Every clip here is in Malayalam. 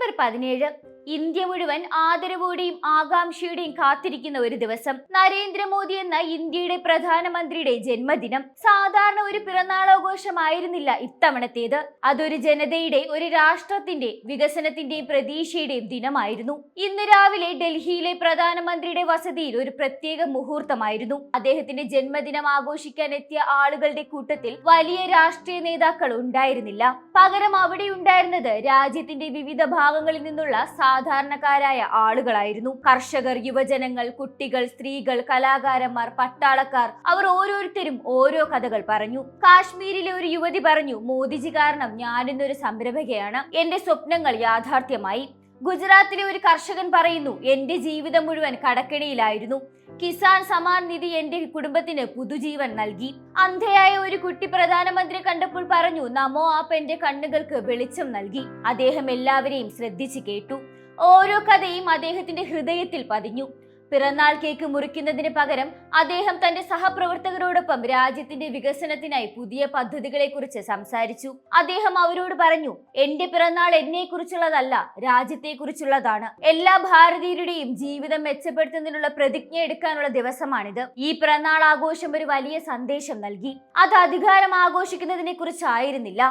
സെപ്റ്റംബർ 17 ഇന്ത്യ മുഴുവൻ ആദരവോടെയും ആകാംക്ഷയുടെയും കാത്തിരിക്കുന്ന ഒരു ദിവസം. നരേന്ദ്രമോദി എന്ന ഇന്ത്യയുടെ പ്രധാനമന്ത്രിയുടെ ജന്മദിനം. സാധാരണ ഒരു പിറന്നാളാഘോഷമായിരുന്നില്ല ഇത്തവണത്തേത്. അതൊരു ജനതയുടെ, ഒരു രാഷ്ട്രത്തിന്റെ വികസനത്തിന്റെയും പ്രതീക്ഷയുടെയും ദിനമായിരുന്നു. ഇന്ന് രാവിലെ ഡൽഹിയിലെ പ്രധാനമന്ത്രിയുടെ വസതിയിൽ ഒരു പ്രത്യേക മുഹൂർത്തമായിരുന്നു. അദ്ദേഹത്തിന്റെ ജന്മദിനം ആഘോഷിക്കാൻ എത്തിയ ആളുകളുടെ കൂട്ടത്തിൽ വലിയ രാഷ്ട്രീയ നേതാക്കൾ ഉണ്ടായിരുന്നില്ല. പകരം അവിടെ ഉണ്ടായിരുന്നത് രാജ്യത്തിന്റെ വിവിധ ഭാഗങ്ങളിൽ നിന്നുള്ള സാധാരണക്കാരായ ആളുകളായിരുന്നു. കർഷകർ, യുവജനങ്ങൾ, കുട്ടികൾ, സ്ത്രീകൾ, കലാകാരന്മാർ, പട്ടാളക്കാർ. അവർ ഓരോരുത്തരും ഓരോ കഥകൾ പറഞ്ഞു. കാശ്മീരിലെ ഒരു യുവതി പറഞ്ഞു, മോദിജി കാരണം ഞാനിന്നൊരു സംരംഭകയാണ്, എന്റെ സ്വപ്നങ്ങൾ യാഥാർത്ഥ്യമായി. ഗുജറാത്തിലെ ഒരു കർഷകൻ പറയുന്നു, എന്റെ ജീവിതം മുഴുവൻ കടക്കെണിയിലായിരുന്നു, കിസാൻ സമ്മാൻ നിധി എന്റെ കുടുംബത്തിന് പുതുജീവൻ നൽകി. അന്ധയായ ഒരു കുട്ടി പ്രധാനമന്ത്രി കണ്ടപ്പോൾ പറഞ്ഞു, നമോ ആപ്പ് എന്റെ കണ്ണുകൾക്ക് വെളിച്ചം നൽകി. അദ്ദേഹം എല്ലാവരെയും ശ്രദ്ധിച്ചു കേട്ടു. ഓരോ കഥയും അദ്ദേഹത്തിന്റെ ഹൃദയത്തിൽ പതിഞ്ഞു. പിറന്നാൾ കേക്ക് മുറിക്കുന്നതിന് പകരം അദ്ദേഹം തന്റെ സഹപ്രവർത്തകരോടൊപ്പം രാജ്യത്തിന്റെ വികസനത്തിനായി പുതിയ പദ്ധതികളെ കുറിച്ച് സംസാരിച്ചു. അദ്ദേഹം അവരോട് പറഞ്ഞു, എന്റെ പിറന്നാൾ എന്നെ കുറിച്ചുള്ളതല്ല, രാജ്യത്തെ കുറിച്ചുള്ളതാണ്. എല്ലാ ഭാരതീയരുടെയും ജീവിതം മെച്ചപ്പെടുത്തുന്നതിനുള്ള പ്രതിജ്ഞ എടുക്കാനുള്ള ദിവസമാണിത്. ഈ പിറന്നാൾ ആഘോഷം ഒരു വലിയ സന്ദേശം നൽകി. അത് അധികാരം ആഘോഷിക്കുന്നതിനെ കുറിച്ചായിരുന്നില്ല,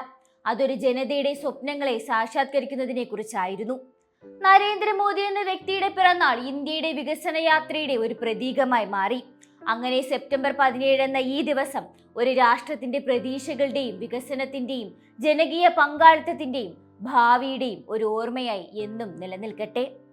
അതൊരു ജനതയുടെ സ്വപ്നങ്ങളെ സാക്ഷാത്കരിക്കുന്നതിനെ കുറിച്ചായിരുന്നു. നരേന്ദ്രമോദി എന്ന വ്യക്തിയുടെ പിറന്നാൾ ഇന്ത്യയുടെ വികസന യാത്രയുടെ ഒരു പ്രതീകമായി മാറി. അങ്ങനെ സെപ്റ്റംബർ 17 എന്ന ഈ ദിവസം ഒരു രാഷ്ട്രത്തിന്റെ പ്രതീക്ഷകളുടെയും വികസനത്തിന്റെയും ജനകീയ പങ്കാളിത്തത്തിന്റെയും ഭാവിയുടെയും ഒരു ഓർമ്മയായി എന്നും നിലനിൽക്കട്ടെ.